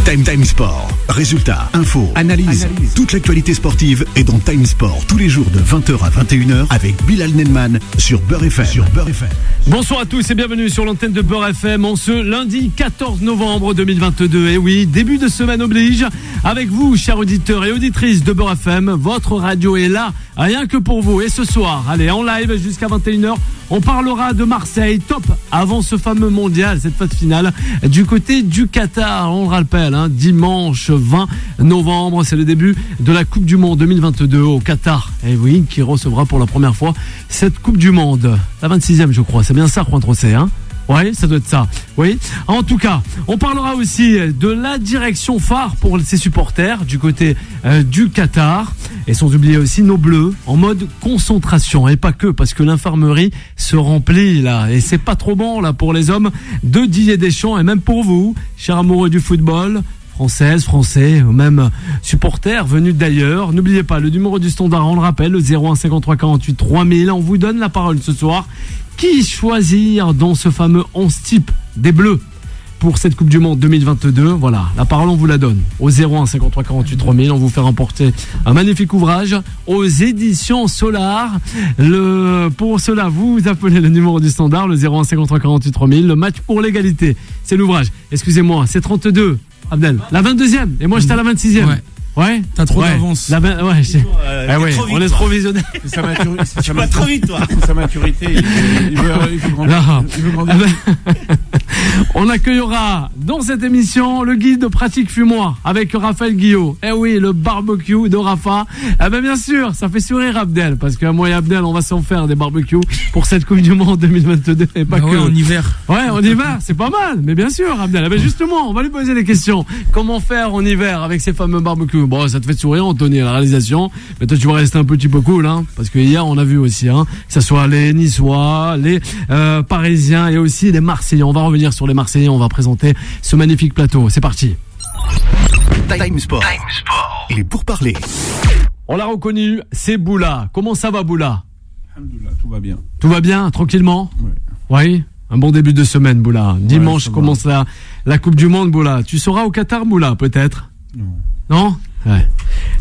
Time Sport. Résultats, infos, analyse. Toute l'actualité sportive est dans Time Sport tous les jours de 20h à 21h avec Bilal Nenman sur Beurre FM. Bonsoir à tous et bienvenue sur l'antenne de Beurre FM en ce lundi 14 novembre 2022. Et oui, début de semaine oblige. Avec vous, chers auditeurs et auditrices de Beurre FM, votre radio est là, rien que pour vous. Et ce soir, allez, en live jusqu'à 21h, on parlera de Marseille, top, avant ce fameux mondial, cette phase finale, du côté du Qatar. On le rappelle, dimanche 20 novembre, c'est le début de la Coupe du Monde 2022 au Qatar. Et oui, qui recevra pour la première fois cette Coupe du Monde. La 26e, je crois, c'est bien ça, Juan Trocé, hein? Oui, ça doit être ça. Oui. En tout cas, on parlera aussi de la direction phare pour ses supporters du côté du Qatar. Et sans oublier aussi nos bleus en mode concentration. Et pas que, parce que l'infirmerie se remplit là. Et c'est pas trop bon là pour les hommes de Didier Deschamps et même pour vous, chers amoureux du football. Françaises, Français, ou même supporters venus d'ailleurs. N'oubliez pas, le numéro du standard, on le rappelle, le 01 53 48 3000. On vous donne la parole ce soir. Qui choisir dans ce fameux 11 type des Bleus pour cette Coupe du Monde 2022? Voilà, la parole on vous la donne au 01 53 48 3000. On vous fait remporter un magnifique ouvrage aux éditions Solar. Pour cela, vous appelez le numéro du standard, le 01 53 48 3000. Le match pour l'égalité, c'est l'ouvrage. Excusez-moi, c'est 32. Abdel, la 22e, et moi j'étais à la 26e. Ouais. T'as trop d'avance. On est trop visionnaire. Tu vas trop vite, toi. Sa maturité, il veut grandir. On accueillera dans cette émission le guide pratique fumoir avec Raphaël Guillot. Eh oui, le barbecue de Rafa. Eh ben bien sûr, ça fait sourire Abdel, parce que moi et Abdel, on va s'en faire des barbecues pour cette Coupe du Monde 2022 et pas que. Ouais, en hiver. Ouais, en hiver, c'est pas mal. Mais bien sûr, Abdel. Eh ben justement, on va lui poser des questions. Comment faire en hiver avec ces fameux barbecues? Bon, ça te fait sourire, Anthony, à la réalisation. Mais toi, tu vas rester un petit peu cool, parce que hier, on a vu aussi, que ce soit les Niçois, les Parisiens et aussi les Marseillais. On va revenir sur les Marseillais, on va présenter ce magnifique plateau. C'est parti. Time Sport. Il est pour parler. On l'a reconnu, c'est Boula. Comment ça va, Boula? Alhamdoulilah, tout va bien. Tout va bien, tranquillement? Oui. Un bon début de semaine, Boula. Dimanche commence la Coupe du Monde, Boula. Tu seras au Qatar, Boula, peut-être? Non? Ouais.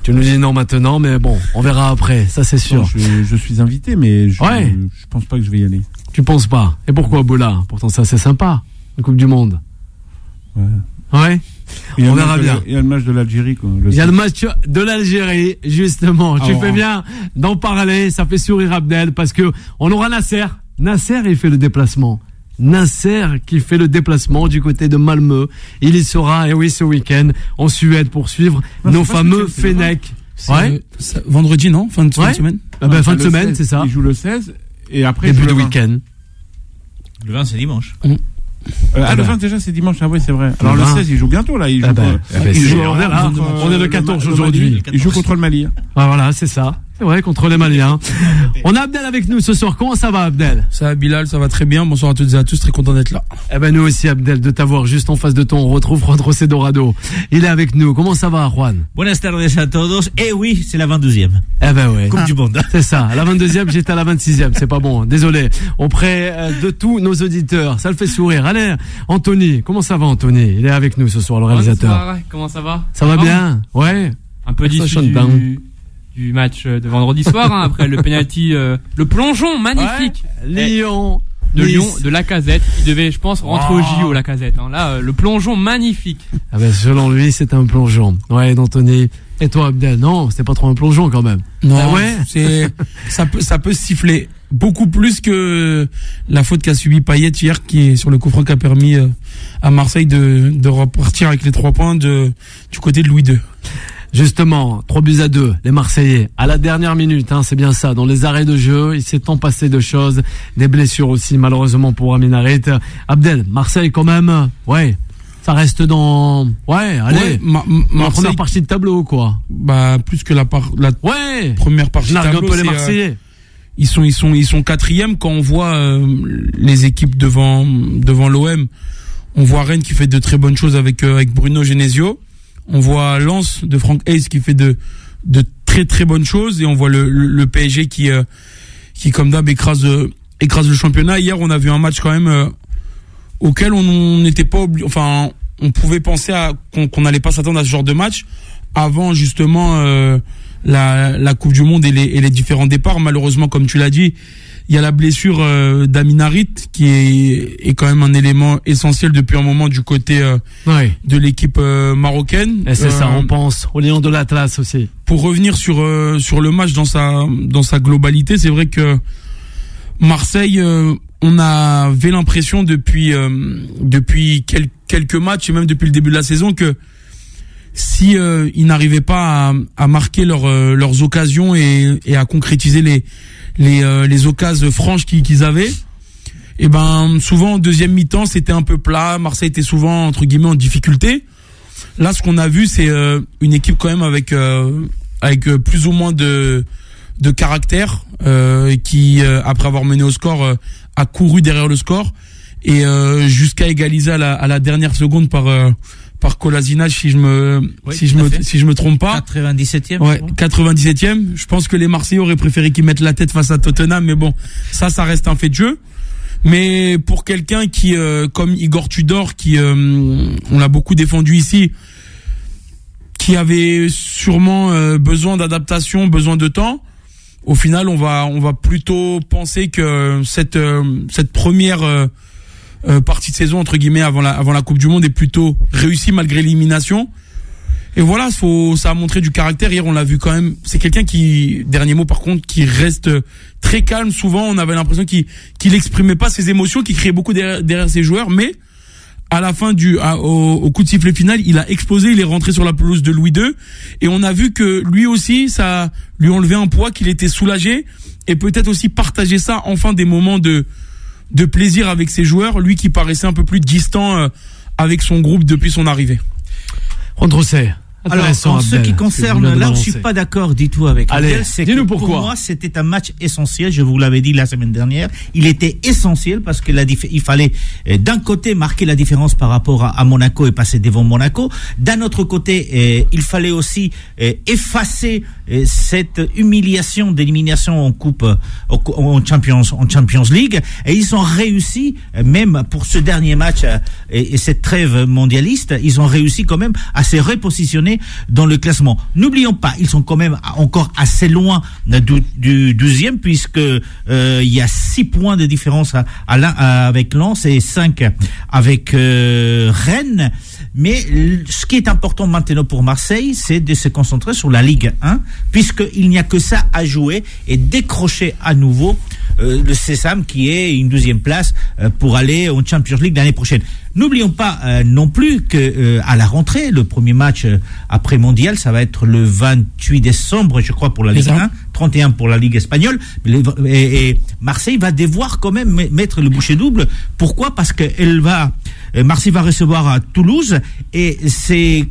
Tu nous dis non maintenant, mais bon, on verra après, ça c'est sûr. Non, je suis invité, mais je pense pas que je vais y aller. Tu penses pas? Et pourquoi, Boula? Pourtant, ça c'est sympa, une Coupe du Monde. Ouais. On verra bien. Il y a le match de l'Algérie, quoi. Il y a le match de l'Algérie, justement. Tu fais bien d'en parler, ça fait sourire Abdel, parce que on aura Nasser. Nasser, il fait le déplacement. Nasser qui fait le déplacement du côté de Malmö. Il y sera, et oui, ce week-end, en Suède pour suivre nos fameux Fenech. Vendredi, non? Fin de semaine? Fin de semaine, 16, c'est ça. Il joue le 16, et après. Début de week-end. Le 20, c'est dimanche. Le 20 déjà c'est dimanche, oui c'est vrai. Alors le 16 il joue bientôt là, il joue on est le 14 aujourd'hui. Il joue contre le Mali. Ah voilà, c'est ça. C'est vrai, contre les Maliens. On a Abdel avec nous ce soir. Comment ça va, Abdel? Ça va, Bilal, ça va très bien. Bonsoir à toutes et à tous, très content d'être là. Eh ben nous aussi, Abdel, de t'avoir juste en face de toi. On retrouve Juan Trocé Dorado. Il est avec nous. Comment ça va, Juan? Buenas tardes a todos. Eh oui, c'est la 22e. Eh ben ouais. Coupe du Monde. C'est ça. La 22e, j'étais à la 26e. C'est pas bon. Désolé. Auprès de tous nos auditeurs. Ça le fait sourire. Allez, Anthony. Comment ça va, Anthony? Il est avec nous ce soir, le réalisateur. Comment ça va? Ça va bien? Ouais. Un peu déçu du match de vendredi soir, après le penalty, le plongeon magnifique. Lyon. De Lacazette. Il devait, je pense, rentrer au JO, Lacazette. Là, le plongeon magnifique. Ah ben, selon lui, c'est un plongeon. Ouais, d'Anthony. Et toi, Abdel? Non, c'était pas trop un plongeon quand même. Non, ça peut siffler beaucoup plus que la faute qu'a subi Payet hier, qui est sur le coup franc qui a permis à Marseille de repartir avec les 3 points du côté de Louis II. Justement, 3-2, les Marseillais, à la dernière minute, c'est bien ça, dans les arrêts de jeu, il s'est tant passé de choses, des blessures aussi, malheureusement pour Amin Harit. Abdel, Marseille quand même, ça reste dans, allez, la première partie de tableau, quoi. Bah, plus que la première partie de tableau. Un peu les Marseillais. Ils sont 4e quand on voit les équipes devant l'OM. On voit Rennes qui fait de très bonnes choses avec Bruno Genesio. On voit Lens de Franck Hayes qui fait de très très bonnes choses, et on voit le PSG qui comme d'hab écrase le championnat. Hier, on a vu un match quand même auquel on n'était pas on pouvait penser qu'on n'allait pas s'attendre à ce genre de match avant justement la Coupe du Monde et les différents départs. Malheureusement, comme tu l'as dit, il y a la blessure d'Amin Harit qui est quand même un élément essentiel depuis un moment du côté de l'équipe marocaine. Et c'est ça, on pense au Lion de l'Atlas aussi. Pour revenir sur le match dans sa globalité, c'est vrai que Marseille, on avait l'impression depuis quelques matchs et même depuis le début de la saison que si ils n'arrivaient pas à marquer leurs occasions et à concrétiser les occasions franches qu'ils avaient, et ben souvent en deuxième mi-temps c'était un peu plat. Marseille était souvent entre guillemets en difficulté. Là, ce qu'on a vu, c'est une équipe quand même avec plus ou moins de caractère, qui après avoir mené au score a couru derrière le score et jusqu'à égaliser à la dernière seconde par Kolasinac, si je me trompe pas. 97e. Ouais, 97e. Je pense que les Marseillais auraient préféré qu'ils mettent la tête face à Tottenham, mais bon, ça reste un fait de jeu. Mais pour quelqu'un qui, comme Igor Tudor, qui, on l'a beaucoup défendu ici, qui avait sûrement besoin d'adaptation, besoin de temps, au final, on va plutôt penser que cette première partie de saison entre guillemets avant la Coupe du Monde est plutôt réussie malgré l'élimination. Et voilà, ça a montré du caractère. Hier, on l'a vu quand même. C'est quelqu'un qui, dernier mot par contre, qui reste très calme. Souvent, on avait l'impression qu'il exprimait pas ses émotions, qu'il criait beaucoup derrière ses joueurs, mais à la fin au coup de sifflet final, il a explosé, il est rentré sur la pelouse de Louis II, et on a vu que lui aussi, ça lui enlevait un poids, qu'il était soulagé, et peut-être aussi partager ça, enfin des moments de plaisir avec ses joueurs, lui qui paraissait un peu plus distant avec son groupe depuis son arrivée. Juan José. Alors, en ce qui concerne, là où je suis pas d'accord du tout avec Abdel, c'est que pour moi, c'était un match essentiel. Je vous l'avais dit la semaine dernière. Il était essentiel parce que il fallait, d'un côté, marquer la différence par rapport à Monaco et passer devant Monaco. D'un autre côté, il fallait aussi effacer cette humiliation d'élimination en coupe, en Champions League. Et ils ont réussi, même pour ce dernier match et cette trêve mondialiste, ils ont réussi quand même à se repositionner dans le classement. N'oublions pas, ils sont quand même encore assez loin du 12e, puisque il y a 6 points de différence avec Lens et 5 avec Rennes. Mais ce qui est important maintenant pour Marseille, c'est de se concentrer sur la Ligue 1, puisqu'il n'y a que ça à jouer et décrocher à nouveau le Sésame, qui est une 12e place pour aller en Champions League l'année prochaine. N'oublions pas non plus que à la rentrée, le premier match après mondial, ça va être le 28 décembre, je crois, pour la Ligue 1, 31 pour la Ligue espagnole. Et Marseille va devoir quand même mettre le bouchée double. Pourquoi ? Parce que Marseille va recevoir à Toulouse et ses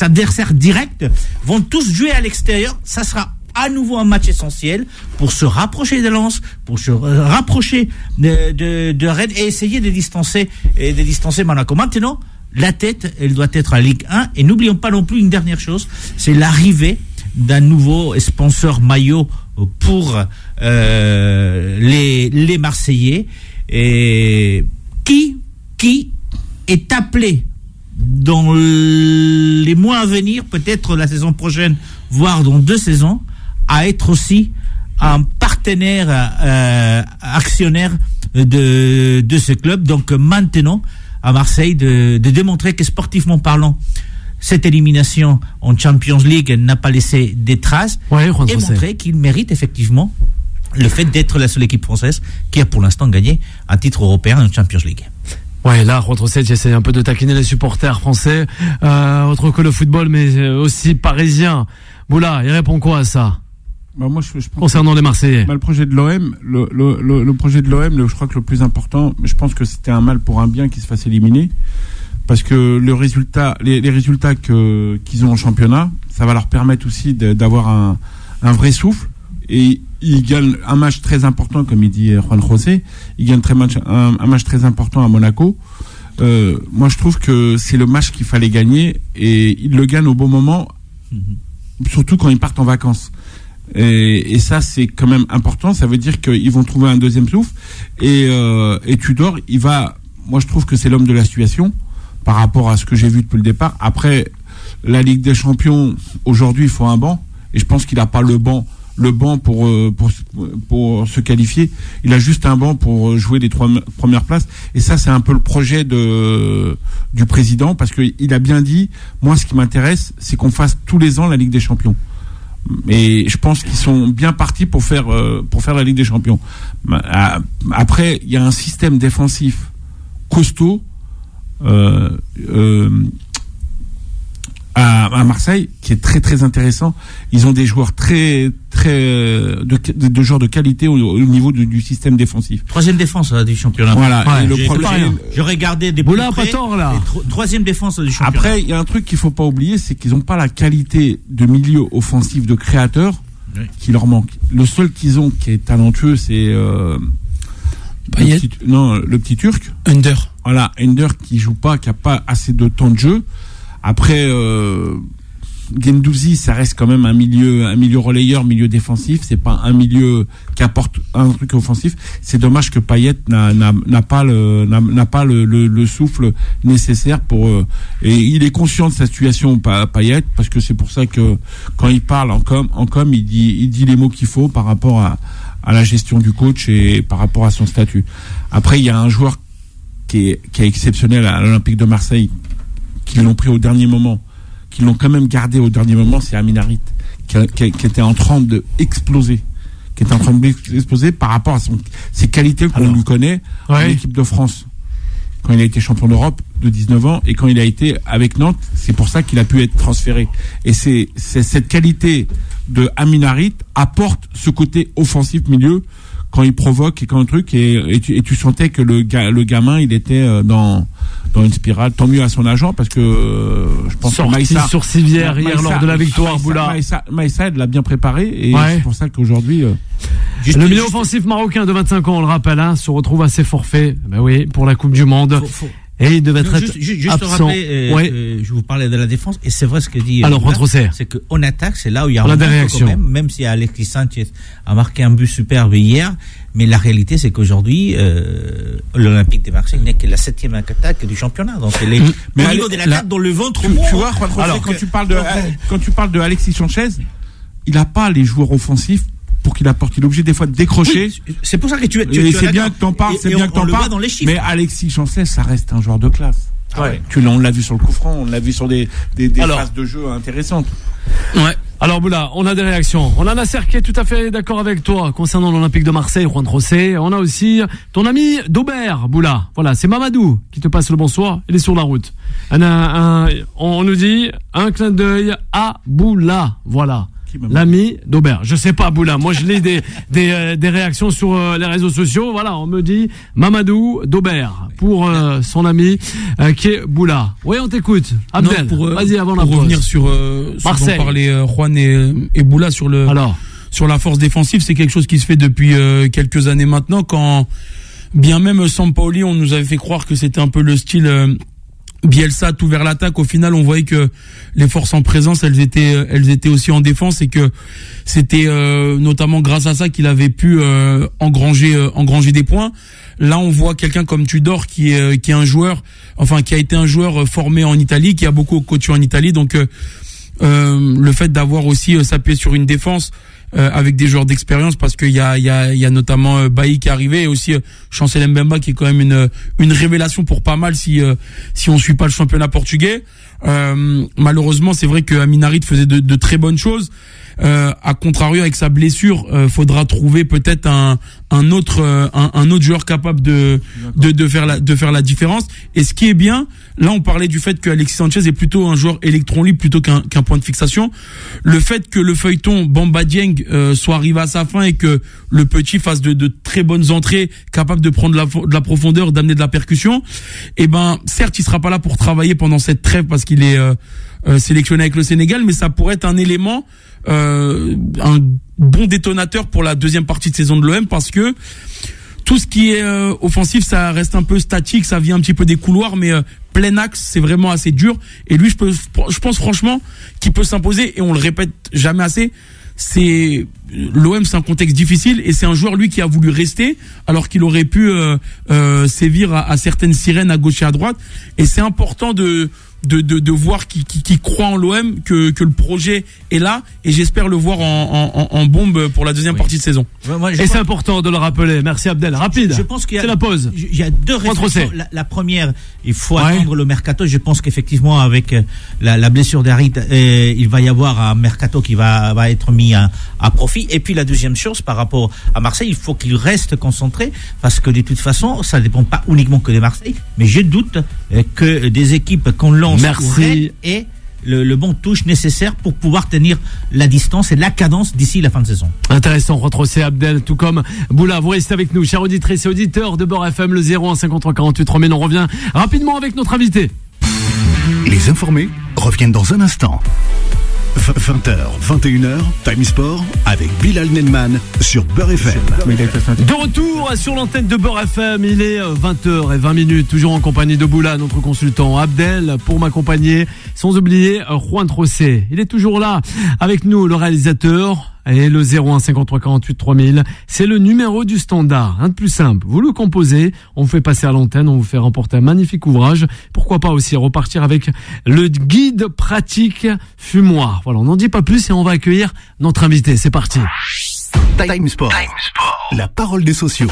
adversaires directs vont tous jouer à l'extérieur. Ça sera à nouveau un match essentiel pour se rapprocher de Lens, pour se rapprocher de Rennes et essayer de distancer Monaco. Maintenant, la tête, elle doit être à Ligue 1, et n'oublions pas non plus une dernière chose, c'est l'arrivée d'un nouveau sponsor maillot pour les Marseillais, et qui est appelé dans les mois à venir, peut-être la saison prochaine, voire dans 2 saisons, à être aussi un partenaire actionnaire de ce club. Donc maintenant, à Marseille, de démontrer que sportivement parlant, cette élimination en Champions League n'a pas laissé des traces, et montrer qu'il mérite effectivement le fait d'être la seule équipe française qui a pour l'instant gagné un titre européen en Champions League. Ouais, là, contre 7, j'essaie un peu de taquiner les supporters français, autre que le football, mais aussi parisien. Boula, il répond quoi à ça? Bah moi, je pense concernant les Marseillais. Le projet de l'OM, le projet de l'OM, je crois que le plus important, je pense que c'était un mal pour un bien qu'ils se fassent éliminer, parce que les résultats qu'ils ont en championnat, ça va leur permettre aussi d'avoir un vrai souffle, et ils gagnent un match très important, comme il dit Juan José, ils gagnent un match très important à Monaco. Moi, je trouve que c'est le match qu'il fallait gagner, et ils le gagnent au bon moment, surtout quand ils partent en vacances. Et ça, c'est quand même important. Ça veut dire qu'ils vont trouver un deuxième souffle. Et Tudor, moi, je trouve que c'est l'homme de la situation, par rapport à ce que j'ai vu depuis le départ. Après, la Ligue des Champions, aujourd'hui, il faut un banc. Et je pense qu'il n'a pas le banc pour se qualifier. Il a juste un banc pour jouer les 3 premières places. Et ça, c'est un peu le projet du président, parce qu'il a bien dit, moi, ce qui m'intéresse, c'est qu'on fasse tous les ans la Ligue des Champions. Et je pense qu'ils sont bien partis pour faire la Ligue des Champions. Après, il y a un système défensif costaud à Marseille qui est très très intéressant. Ils ont des joueurs de joueurs de qualité au niveau du système défensif. 3e défense du championnat. Voilà. Ouais, le problème, je regardais des Boula pas tort là. 3e défense du championnat. Après, il y a un truc qu'il faut pas oublier, c'est qu'ils n'ont pas la qualité de milieu offensif de créateur qui leur manque. Le seul qu'ils ont qui est talentueux, c'est le petit Turc. Under. Voilà, Under qui joue pas, qui a pas assez de temps de jeu. Après, Guendouzi, ça reste quand même un milieu relayeur, milieu défensif. C'est pas un milieu qui apporte un truc offensif. C'est dommage que Payet n'a pas le souffle nécessaire pour. Et il est conscient de sa situation, Payet, parce que c'est pour ça que quand il parle en com, il dit les mots qu'il faut par rapport à la gestion du coach et par rapport à son statut. Après, il y a un joueur qui est exceptionnel à l'Olympique de Marseille, qu'ils l'ont pris au dernier moment, qu'ils l'ont quand même gardé au dernier moment, c'est Amin Harit, qui était en train d'exploser, par rapport à ses qualités qu'on lui connaît en équipe de France. Quand il a été champion d'Europe de 19 ans et quand il a été avec Nantes, c'est pour ça qu'il a pu être transféré. Et c'est cette qualité de Amin Harit apporte ce côté offensif milieu quand il provoque et quand un truc et tu sentais que le gamin il était dans une spirale. Tant mieux à son agent, parce que je pense que Maïssa sur Civière hier lors de la victoire, Boula. Maïssa elle l'a bien préparé et c'est pour ça qu'aujourd'hui le milieu offensif marocain de 25 ans, on le rappelle, se retrouve à ses forfaits. Ben oui, pour la Coupe du Monde. Et il devait être juste absent. Rappeler, je vous parlais de la défense, et c'est vrai ce que dit. Alors, c'est qu'en attaque, c'est là où il y a un réaction. Même si Alexis Sanchez a marqué un but superbe hier, mais la réalité, c'est qu'aujourd'hui, l'Olympique de Marseille n'est que la 7e attaque du championnat. Donc, au niveau de l'attaque, dans le ventre, tu vois, quand tu parles de Alexis Sanchez, il n'a pas les joueurs offensifs pour qu'il apporte. Il est obligé des fois de décrocher. Oui, c'est pour ça que tu c'est bien que t'en parles, dans les chiffres. Mais Alexis Sanchez, ça reste un joueur de classe. Ouais. On l'a vu sur le coup franc, on l'a vu sur des phases de jeu intéressantes. Ouais. Alors Boula, on a des réactions. On a Nasser qui est tout à fait d'accord avec toi concernant l'Olympique de Marseille, Juan José. On a aussi ton ami d'Aubert, Boula. Voilà, c'est Mamadou qui te passe le bonsoir. Il est sur la route. On nous dit un clin d'œil à Boula. Voilà. L'ami d'Aubert. Je sais pas, Boula. Moi, je lis des réactions sur les réseaux sociaux. Voilà, on me dit Mamadou d'Aubert pour son ami qui est Boula. Oui, on t'écoute. Abdel, vas-y avant la pause. Pour revenir sur ce dont parlaient Juan et Boula sur la force défensive, c'est quelque chose qui se fait depuis quelques années maintenant. Quand bien même Sampaoli, on nous avait fait croire que c'était un peu le style Bielsa tout vers l'attaque. Au final, on voyait que les forces en présence, elles étaient aussi en défense, et que c'était notamment grâce à ça qu'il avait pu engranger des points. Là, on voit quelqu'un comme Tudor qui est un joueur, qui a été un joueur formé en Italie, qui a beaucoup coaché en Italie. Donc le fait d'avoir aussi s'appuyer sur une défense avec des joueurs d'expérience, parce qu'il y a notamment Bailly qui est arrivé, et aussi Chancel Mbemba qui est quand même une révélation pour pas mal si on suit pas le championnat portugais. Malheureusement, c'est vrai que Amin Harit faisait de très bonnes choses. À contrario, avec sa blessure, faudra trouver peut-être un autre joueur capable de faire la différence. Et ce qui est bien, là on parlait du fait que Alexis Sanchez est plutôt un joueur électron libre plutôt qu'un point de fixation. Le fait que le feuilleton Bamba Dieng soit arrivé à sa fin, et que le petit fasse de très bonnes entrées, capable de prendre de la profondeur, d'amener de la percussion, certes il sera pas là pour travailler pendant cette trêve parce qu'il est sélectionné avec le Sénégal, mais ça pourrait être un élément, un bon détonateur pour la deuxième partie de saison de l'OM, parce que tout ce qui est offensif, ça reste un peu statique, ça vient un petit peu des couloirs, mais plein axe, c'est vraiment assez dur. Et lui, je pense franchement qu'il peut s'imposer, et on le répète jamais assez, l'OM, c'est un contexte difficile et c'est un joueur, lui, qui a voulu rester alors qu'il aurait pu sévir à certaines sirènes à gauche et à droite. Et c'est important de voir qui croit en l'OM, que le projet est là, et j'espère le voir en bombe pour la deuxième partie de saison. Et c'est important de le rappeler. Merci Abdel. Rapide. Je pense qu'il y a, c'est la pause. Il y a deux réflexions. La première, il faut attendre le mercato. Je pense qu'effectivement, avec la blessure d'Harit, il va y avoir un mercato qui va être mis à profit. Et puis la deuxième chose, par rapport à Marseille, il faut qu'il reste concentré, parce que de toute façon, ça ne dépend pas uniquement que de Marseille, mais je doute que des équipes qu'on lance et le bon touche nécessaire pour pouvoir tenir la distance et la cadence d'ici la fin de saison. Intéressant, retrousser Abdel, tout comme Boula. Vous restez avec nous, chers auditrices et auditeurs de Beurre FM, le 01 53 48 3000. On revient rapidement avec notre invité. Les informés reviennent dans un instant. 20h, 21h, Time Sport avec Bilal Nenman sur Beurre FM. De retour sur l'antenne de Beurre FM, il est 20h20, toujours en compagnie de Boula, notre consultant, Abdel pour m'accompagner, sans oublier Juan Trossé. Il est toujours là avec nous, le réalisateur. Et le 01 53 48 3000, c'est le numéro du standard. Un de plus simple, vous le composez, on vous fait passer à l'antenne, on vous fait remporter un magnifique ouvrage. Pourquoi pas aussi repartir avec le guide pratique fumoir. Voilà, on n'en dit pas plus et on va accueillir notre invité. C'est parti. Time Sport, la parole des sociaux.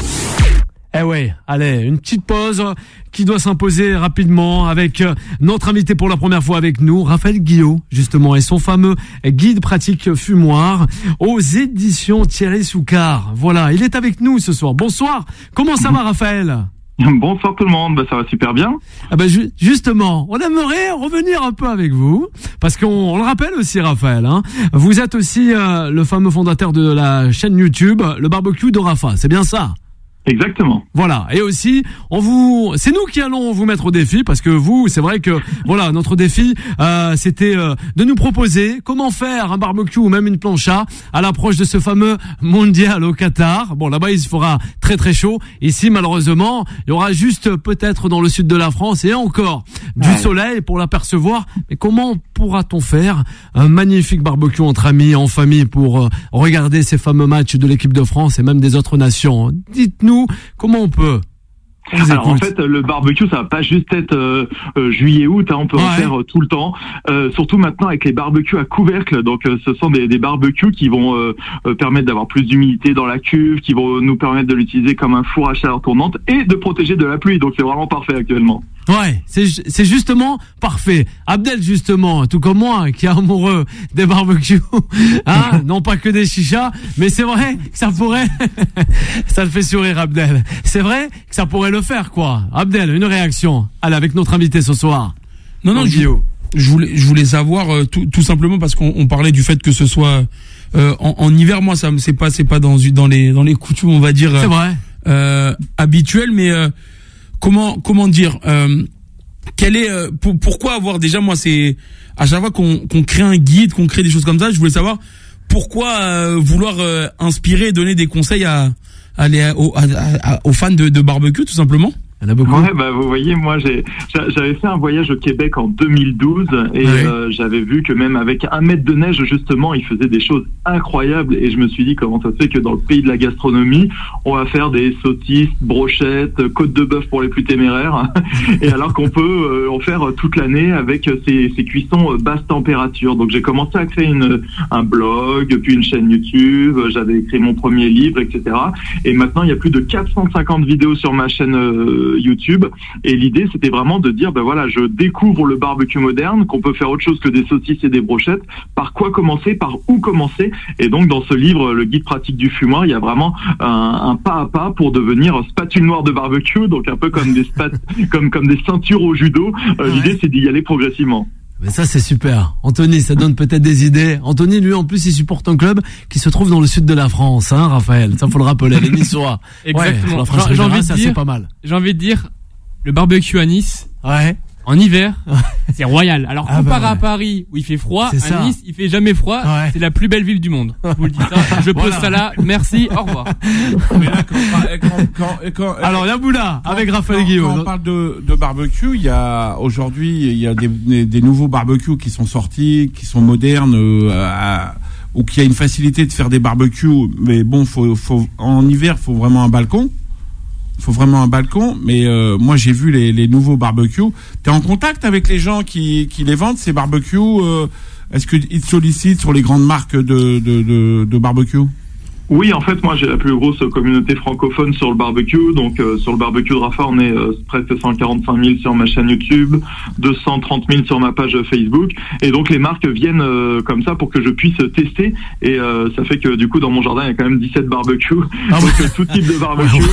Eh ouais, allez, une petite pause qui doit s'imposer rapidement avec notre invité pour la première fois avec nous, Raphaël Guillot, justement, et son fameux guide pratique fumoir aux éditions Thierry Soucard. Voilà, il est avec nous ce soir. Bonsoir, comment ça va Raphaël ? Bonsoir tout le monde, ça va super bien. Ah bah justement, on aimerait revenir un peu avec vous, parce qu'on le rappelle aussi Raphaël, hein, vous êtes aussi le fameux fondateur de la chaîne YouTube, le barbecue de Rafa, c'est bien ça ? Exactement. Voilà. Et aussi, c'est nous qui allons vous mettre au défi, parce que vous, c'est vrai que, voilà, notre défi, c'était de nous proposer comment faire un barbecue ou même une plancha à l'approche de ce fameux mondial au Qatar. Bon, là-bas, il se fera très très chaud. Ici, malheureusement, il y aura juste peut-être dans le sud de la France et encore du soleil pour l'apercevoir. Mais comment pourra-t-on faire un magnifique barbecue entre amis, en famille, pour regarder ces fameux matchs de l'équipe de France et même des autres nations? Dites-nous comment on peut. Alors en fait, le barbecue, ça va pas juste être juillet-août, hein, on peut en faire tout le temps. Surtout maintenant avec les barbecues à couvercle. Donc ce sont des barbecues qui vont permettre d'avoir plus d'humidité dans la cuve, qui vont nous permettre de l'utiliser comme un four à chaleur tournante et de protéger de la pluie. Donc c'est vraiment parfait actuellement. Ouais, c'est justement parfait. Abdel, justement, tout comme moi, qui est amoureux des barbecues, hein, non pas que des chichas, mais c'est vrai que ça pourrait, ça le fait sourire Abdel. C'est vrai que ça pourrait le faire, quoi. Abdel, une réaction. Allez, avec notre invité ce soir. Non, je voulais savoir tout simplement parce qu'on parlait du fait que ce soit en hiver. Moi, ça c'est pas dans les coutumes, on va dire. C'est vrai. Habituelles, mais comment dire, pourquoi avoir déjà, moi, c'est à chaque fois qu'on crée un guide, qu'on crée des choses comme ça, je voulais savoir pourquoi vouloir inspirer, donner des conseils aux fans de barbecue, tout simplement. Il y en a beaucoup. Ouais, vous voyez, moi j'avais fait un voyage au Québec en 2012 et j'avais vu que même avec 1 mètre de neige, justement, ils faisaient des choses incroyables et je me suis dit comment ça se fait que dans le pays de la gastronomie, on va faire des saucisses, brochettes, côtes de bœuf pour les plus téméraires et alors qu'on peut en faire toute l'année avec ces cuissons basse température. Donc j'ai commencé à créer un blog, puis une chaîne YouTube, j'avais écrit mon premier livre, etc. Et maintenant il y a plus de 450 vidéos sur ma chaîne YouTube et l'idée c'était vraiment de dire je découvre le barbecue moderne, qu'on peut faire autre chose que des saucisses et des brochettes, par quoi commencer, par où commencer, et donc dans ce livre le guide pratique du fumoir il y a vraiment un pas à pas pour devenir spatule noire de barbecue, donc un peu comme des comme des ceintures au judo. L'idée c'est d'y aller progressivement. Mais ça c'est super. Anthony, ça donne peut-être des idées. Anthony, lui en plus il supporte un club qui se trouve dans le sud de la France, hein Raphaël. Ça faut le rappeler, les Niçois. Exactement. Ouais, j'ai envie de dire, c'est pas mal. J'ai envie de dire, le barbecue à Nice. Ouais. En hiver, c'est royal. Alors comparé à Paris où il fait froid, à Nice il fait jamais froid. Ouais. C'est la plus belle ville du monde. Je vous le dis ça. Je pose ça là. Merci. Au revoir. Mais là, alors la Boula avec Raphaël Guillaume. Quand on parle de barbecue, il y a aujourd'hui des nouveaux barbecues qui sont sortis, qui sont modernes. ou qu'il y a une facilité de faire des barbecues, mais bon, en hiver, faut vraiment un balcon. Mais moi j'ai vu les nouveaux barbecues. T'es en contact avec les gens qui les vendent, ces barbecues? Est-ce qu'ils te sollicitent sur les grandes marques de barbecue? Oui, en fait, moi, j'ai la plus grosse communauté francophone sur le barbecue. Donc, sur le barbecue de Rafa, on est presque 145 000 sur ma chaîne YouTube, 230 000 sur ma page Facebook. Et donc, les marques viennent comme ça pour que je puisse tester. Et ça fait que, du coup, dans mon jardin, il y a quand même 17 barbecues. Donc, tout type de barbecue.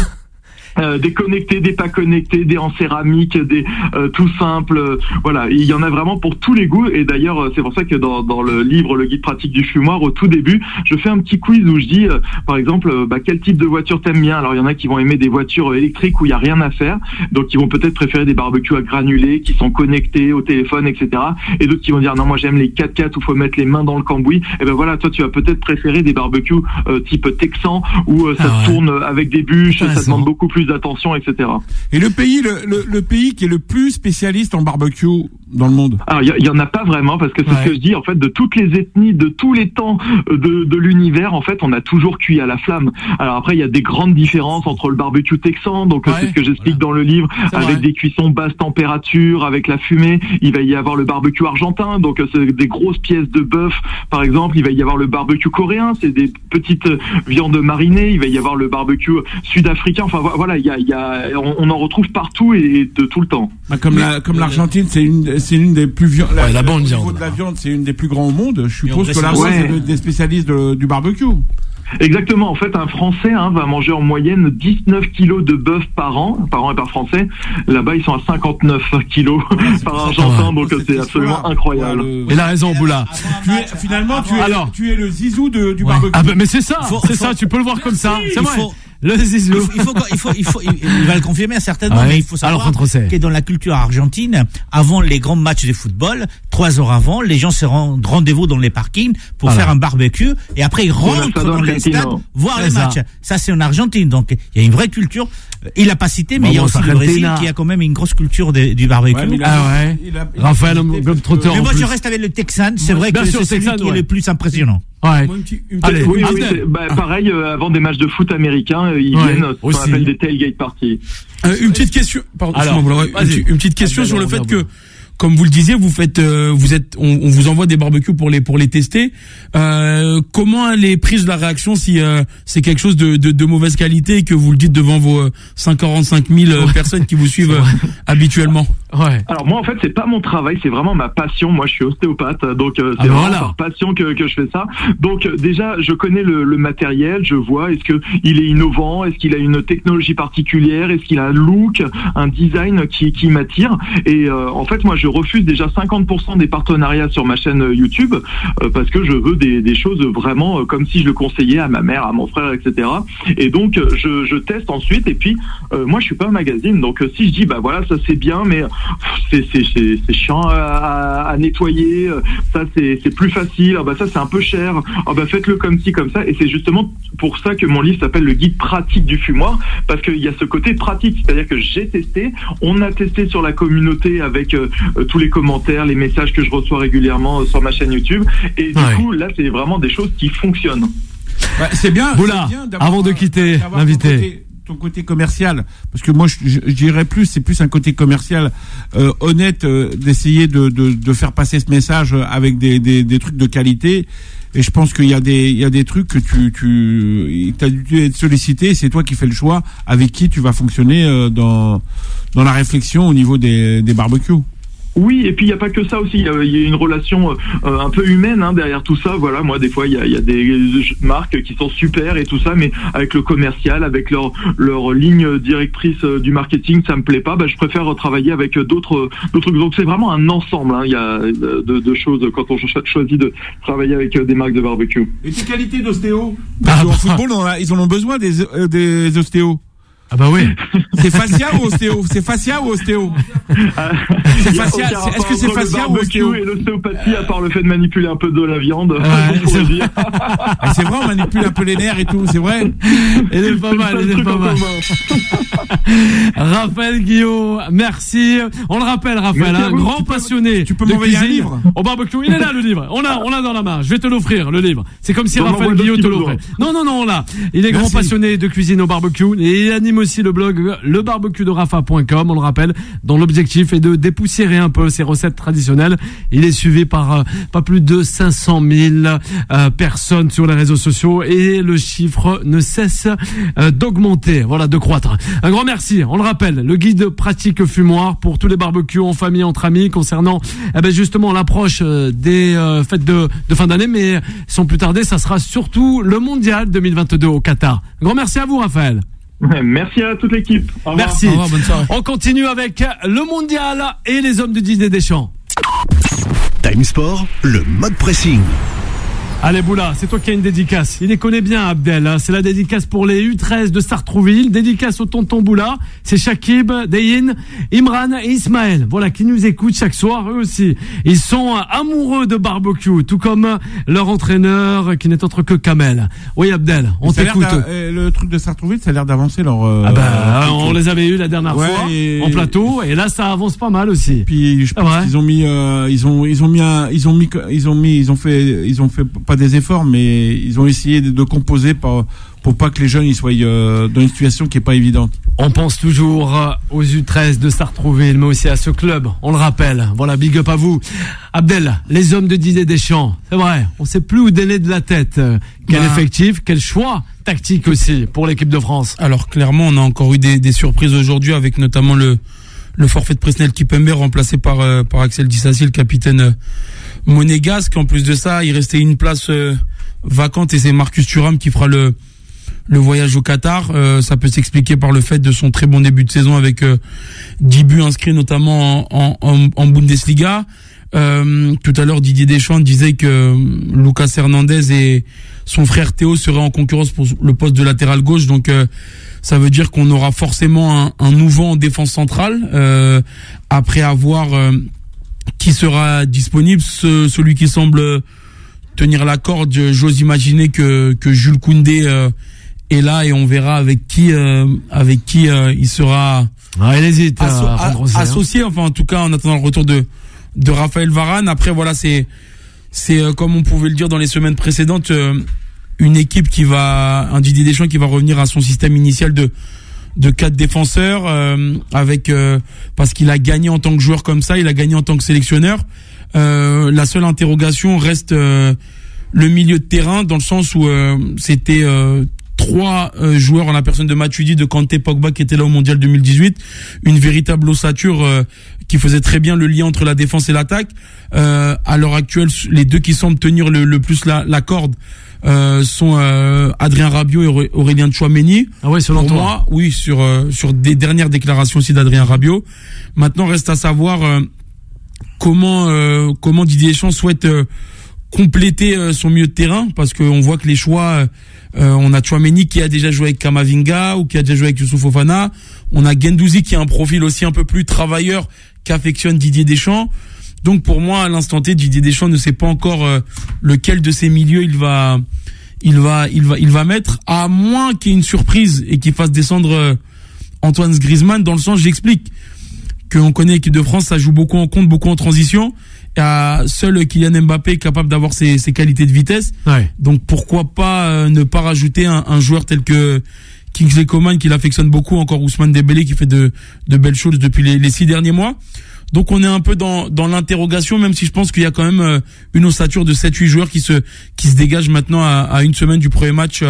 Des connectés, des pas connectés, des en céramique, des tout simples. Voilà, il y en a vraiment pour tous les goûts. Et d'ailleurs, c'est pour ça que dans le livre, le guide pratique du fumoir, au tout début, je fais un petit quiz où je dis, par exemple, quel type de voiture t'aimes bien. Alors, il y en a qui vont aimer des voitures électriques où il y a rien à faire, donc ils vont peut-être préférer des barbecues à granulés qui sont connectés au téléphone, etc. Et d'autres qui vont dire non, moi j'aime les 4x4 où faut mettre les mains dans le cambouis. Et ben voilà, toi tu vas peut-être préférer des barbecues type texan où ça tourne avec des bûches, ça demande beaucoup plus d'attention, etc. Et le pays qui est le plus spécialiste en barbecue dans le monde? Alors il y en a pas vraiment, parce que c'est ce que je dis, en fait, de toutes les ethnies, de tous les temps de l'univers, en fait, on a toujours cuit à la flamme. Alors après, il y a des grandes différences entre le barbecue texan, donc c'est ce que j'explique dans le livre, avec des cuissons basse température, avec la fumée. Il va y avoir le barbecue argentin, donc c'est des grosses pièces de bœuf, par exemple. Il va y avoir le barbecue coréen, c'est des petites viandes marinées. Il va y avoir le barbecue sud-africain. Enfin voilà, on en retrouve partout et de tout le temps. Comme l'Argentine, c'est une des plus viandes. La bonne viande. Au niveau de la viande, c'est une des plus grands au monde. Je suppose que là-bas, c'est des spécialistes du barbecue. Exactement. En fait, un Français va manger en moyenne 19 kilos de bœuf par an et par Français. Là-bas, ils sont à 59 kilos par Argentin, donc c'est absolument incroyable. Il a raison, Boula. Tu es le zizou du barbecue. Ah mais c'est ça, tu peux le voir comme ça. C'est vrai. Le zizou. Il va le confirmer certainement, mais il faut savoir que dans la culture argentine, avant les grands matchs de football, 3 heures avant, les gens se rendent rendez-vous dans les parkings pour faire un barbecue, et après ils rentrent dans les stades voir les matchs. Ça, c'est en Argentine, donc il y a une vraie culture. Il a pas cité, mais il y a aussi le Brésil qui a quand même une grosse culture du barbecue. Raphaël, Globetrotter. Mais moi, je reste avec le Texan. C'est vrai que c'est celui qui est le plus impressionnant. Pareil, avant des matchs de foot américains, ils viennent ce qu'on appelle des tailgate parties. Une petite question. Une petite question sur le fait que, comme vous le disiez, on vous envoie des barbecues pour les tester. Comment elle est prise la réaction si c'est quelque chose de mauvaise qualité et que vous le dites devant vos 145 000 personnes qui vous suivent habituellement? Alors moi, en fait, c'est pas mon travail, c'est vraiment ma passion. Moi, je suis ostéopathe, donc c'est vraiment par passion que je fais ça. Donc déjà, je connais le matériel, je vois est-ce que il est innovant, est-ce qu'il a une technologie particulière, est-ce qu'il a un look, un design qui m'attire. Et en fait, moi, je refuse déjà 50% des partenariats sur ma chaîne YouTube parce que je veux des choses vraiment comme si je le conseillais à ma mère, à mon frère, etc. Et donc je teste ensuite. Et puis moi, je suis pas un magazine, donc si je dis voilà, ça c'est bien, mais c'est chiant à nettoyer, ça c'est plus facile, ça c'est un peu cher, faites-le comme ci comme ça. Et c'est justement pour ça que mon livre s'appelle le guide pratique du fumoir, parce qu'il y a ce côté pratique, c'est-à-dire que j'ai testé, on a testé sur la communauté avec tous les commentaires, les messages que je reçois régulièrement sur ma chaîne YouTube, et du coup là c'est vraiment des choses qui fonctionnent. C'est bien. Boula, avant de quitter l'invité, ton côté commercial, parce que moi je dirais c'est plus un côté commercial honnête, d'essayer de faire passer ce message avec des trucs de qualité. Et je pense qu'il y a des trucs que tu as dû être sollicité, c'est toi qui fais le choix avec qui tu vas fonctionner dans la réflexion au niveau des barbecues. Oui, et puis il y a pas que ça aussi. Il y a une relation un peu humaine derrière tout ça. Voilà, moi des fois il y a des marques qui sont super et tout ça, mais avec le commercial, avec leur ligne directrice du marketing, ça me plaît pas. Je préfère travailler avec d'autres. Donc c'est vraiment un ensemble. Il y a de choses quand on choisit de travailler avec des marques de barbecue. Et tes qualités d'ostéo? Parce qu'en football, ils en ont besoin des ostéos. Ah bah oui. C'est fascia ou ostéo? C'est fascia ou ostéo? C'est fascia. Est-ce que c'est fascia ou ostéo? Et l'ostéopathie, à part le fait de manipuler un peu de la viande. C'est vrai, on manipule un peu les nerfs et tout, c'est vrai. Il est pas mal, il est pas mal. Raphaël Guillot, merci. On le rappelle, Raphaël, un grand passionné. Tu peux m'envoyer un livre au barbecue. Il est là, le livre. On l'a dans la main. Je vais te l'offrir, le livre. C'est comme si Raphaël Guillot te l'offrait. Non, on l'a. Il est grand passionné de cuisine au barbecue et il anime aussi le blog lebarbecuederafa.com, on le rappelle, dont l'objectif est de dépoussiérer un peu ces recettes traditionnelles. Il est suivi par pas plus de 500 000 personnes sur les réseaux sociaux et le chiffre ne cesse d'augmenter, voilà, de croître. Un grand merci, on le rappelle, le guide pratique fumoir pour tous les barbecues en famille, entre amis, concernant justement l'approche des fêtes de fin d'année, mais sans plus tarder, ça sera surtout le mondial 2022 au Qatar. Un grand merci à vous, Raphaël. Merci à toute l'équipe. Merci. Au revoir, bonne soirée. On continue avec le mondial et les hommes de Didier Deschamps. Time Sport, le mode pressing. Allez Boula, c'est toi qui as une dédicace. Il les connaît bien, Abdel. C'est la dédicace pour les U13 de Sartrouville. Dédicace au tonton Boula. C'est Shakib, Deyin, Imran et Ismaël. Voilà, qui nous écoutent chaque soir. Eux aussi, ils sont amoureux de barbecue, tout comme leur entraîneur, qui n'est autre que Kamel. Oui, Abdel, on t'écoute. Le truc de Sartrouville, ça a l'air d'avancer leur. On les avait eu la dernière fois en plateau, et là, ça avance pas mal aussi. Puis je pense qu'ils ont mis, ils ont fait pas des efforts, mais ils ont essayé de composer pour pas que les jeunes ils soient dans une situation qui est pas évidente. On pense toujours aux U13 de Sartrouville, mais aussi à ce club, on le rappelle. Voilà, big up à vous. Abdel, les hommes de Didier Deschamps, c'est vrai, on sait plus où donner de la tête. Quel effectif, quel choix tactique aussi pour l'équipe de France. Alors clairement, on a encore eu des surprises aujourd'hui, avec notamment le forfait de Presnel Kipembe remplacé par Axel Disasi, le capitaine monégasque. En plus de ça, il restait une place vacante et c'est Marcus Thuram qui fera le voyage au Qatar. Ça peut s'expliquer par le fait de son très bon début de saison avec 10 buts inscrits notamment en Bundesliga. Tout à l'heure, Didier Deschamps disait que Lucas Hernandez et son frère Théo seraient en concurrence pour le poste de latéral gauche. Donc ça veut dire qu'on aura forcément un nouveau en défense centrale après avoir qui sera disponible. Celui qui semble tenir la corde, j'ose imaginer que Jules Koundé est là, et on verra avec qui il sera il hésite associé, enfin en tout cas en attendant le retour de Raphaël Varane. Après voilà, c'est comme on pouvait le dire dans les semaines précédentes, une équipe un Didier Deschamps qui va revenir à son système initial de 4 défenseurs, parce qu'il a gagné en tant que joueur comme ça, il a gagné en tant que sélectionneur. La seule interrogation reste le milieu de terrain, dans le sens où c'était 3 joueurs en la personne de Matuidi, de Kanté, Pogba qui étaient là au Mondial 2018, une véritable ossature qui faisait très bien le lien entre la défense et l'attaque. À l'heure actuelle, les deux qui semblent tenir le plus la corde sont Adrien Rabiot et Aurélien Tchouaméni. Ah ouais, selon toi. Moi, oui, sur des dernières déclarations aussi d'Adrien Rabiot. Maintenant, reste à savoir comment Didier Deschamps souhaite compléter son milieu de terrain, parce qu'on voit que les choix, on a Tchouaméni qui a déjà joué avec Kamavinga ou qui a déjà joué avec Youssouf Fofana. On a Guendouzi qui a un profil aussi un peu plus travailleur qu'affectionne Didier Deschamps. Donc pour moi, à l'instant T, Didier Deschamps ne sait pas encore lequel de ces milieux il va mettre, à moins qu'il y ait une surprise et qu'il fasse descendre Antoine Griezmann. Dans le sens, j'explique qu'on connaît l'équipe de France, ça joue beaucoup en contre, beaucoup en transition. Seul Kylian Mbappé est capable d'avoir ses qualités de vitesse. Ouais. Donc pourquoi pas ne pas rajouter un joueur tel que Kingsley Coman, qui l'affectionne beaucoup, encore Ousmane Dembélé qui fait de belles choses depuis les 6 derniers mois. Donc on est un peu dans l'interrogation, même si je pense qu'il y a quand même une ossature de 7-8 joueurs qui se dégagent maintenant à une semaine du premier match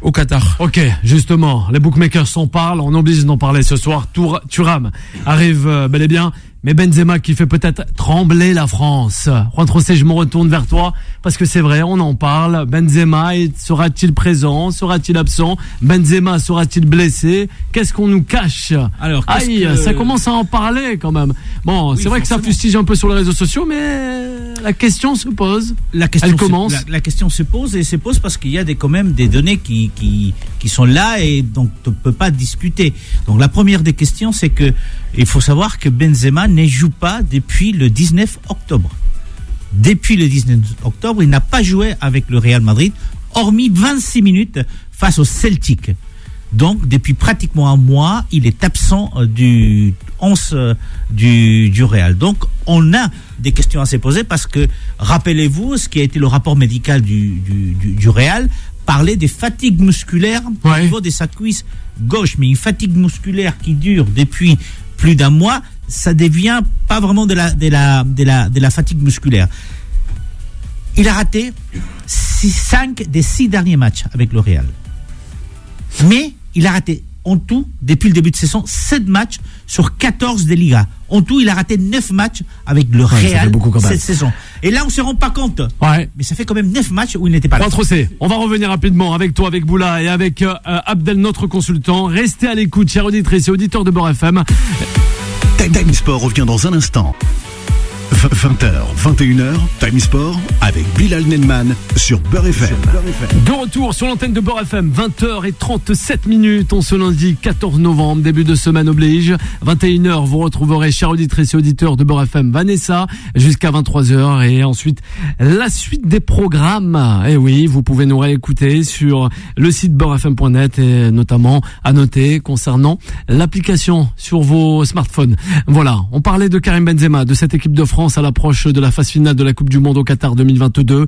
au Qatar. Ok, justement, les bookmakers s'en parlent, on oblige d'en parler ce soir. Thuram arrive bel et bien, mais Benzema qui fait peut-être trembler la France. Juan Trocé, je me retourne vers toi, parce que c'est vrai, on en parle. Benzema, sera-t-il présent? Sera-t-il absent? Benzema sera-t-il blessé? Qu'est-ce qu'on nous cache? Alors, ça commence à en parler quand même. Bon, oui, c'est vrai que ça fustige un peu sur les réseaux sociaux, mais la question se pose. La question se pose et se pose parce qu'il y a quand même des données qui sont là et donc on ne peut pas discuter. Donc la première des questions, c'est que il faut savoir que Benzema ne joue pas depuis le 19 octobre. Depuis le 19 octobre, il n'a pas joué avec le Real Madrid, hormis 26 minutes face au Celtic. Donc, depuis pratiquement un mois, il est absent du 11 du Real. Donc, on a des questions à se poser parce que, rappelez-vous, ce qui a été le rapport médical du Real, parlait des fatigues musculaires au niveau de sa cuisse gauche. Mais une fatigue musculaire qui dure depuis plus d'un mois, ça devient pas vraiment de la fatigue musculaire. Il a raté 5 des 6 derniers matchs avec le Real. Mais il a raté en tout, depuis le début de saison, 7 matchs sur 14 des Ligas. En tout, il a raté 9 matchs avec le Real cette saison. Et là, on ne se rend pas compte. Ouais. Mais ça fait quand même 9 matchs où il n'était pas là. On va revenir rapidement avec toi, avec Boula et avec Abdel, notre consultant. Restez à l'écoute, chers auditrices et auditeurs de Beurre FM. Time Sport revient dans un instant. 20h, 21h, Time Sport avec Bilal Nenman sur Beurre FM. De retour sur l'antenne de Beurre FM, 20h37. On se lundi 14 novembre, début de semaine oblige. 21h, vous retrouverez, chers auditrices et auditeurs de Beurre FM, Vanessa, jusqu'à 23h. Et ensuite, la suite des programmes. Et oui, vous pouvez nous réécouter sur le site beurrefm.net et notamment à noter concernant l'application sur vos smartphones. Voilà, on parlait de Karim Benzema, de cette équipe de France à l'approche de la phase finale de la Coupe du Monde au Qatar 2022.